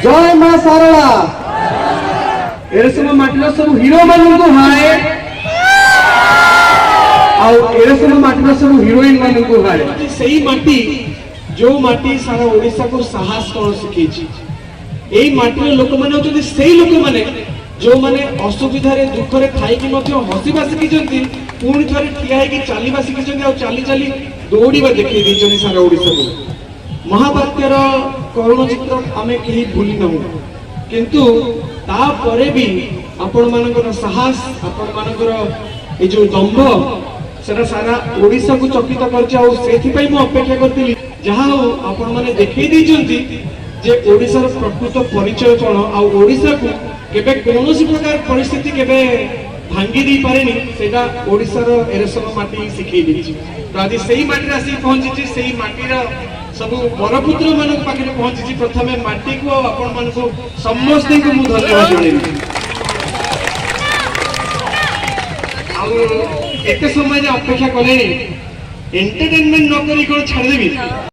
जय मां सारला एरसम माटीर सब हीरो मानू हाए एरसम माटीर सब हिरोइन मानू हाए से माटी जो माटी सारा ओडिशा को साहस कौन शिखी यही माटीर लोक मैंने से लोक मैंने जो मैंने असुविधा दुख में थी हसवा शिखी पुणी थे ठिया चलवा शिखी चली चली दौड़ा देखा सारा ओडिशा को महाबात्यार करुण चित्र आम कहीं भूली नहु किंतु तापरे भी आपण मानकर साहस आपण मानकर जो दंभ सेटा सारा ओडिशा को चकित कर अपेक्षा करती जहाँ आपण मैंने देखई देइचंती जे ओडिशार प्रकृत परिचय कौन आ ओडिशा को केबे कोनोसी प्रकार परिस्थिति केबे भांगी दी पारेनी सेटा ओडिशार एरसम माटी शिखई देछि तो आज सेही माटी आसी पहुंची सेही माटीर सब बरपुत्र मान पाखे पहुंची प्रथमे माटी को आपण मान को समस्त को मु धन्यवाद जणेबी एते समय अपेक्षा कले एंटरटेनमेंट न करी कोन छाड़ देबी।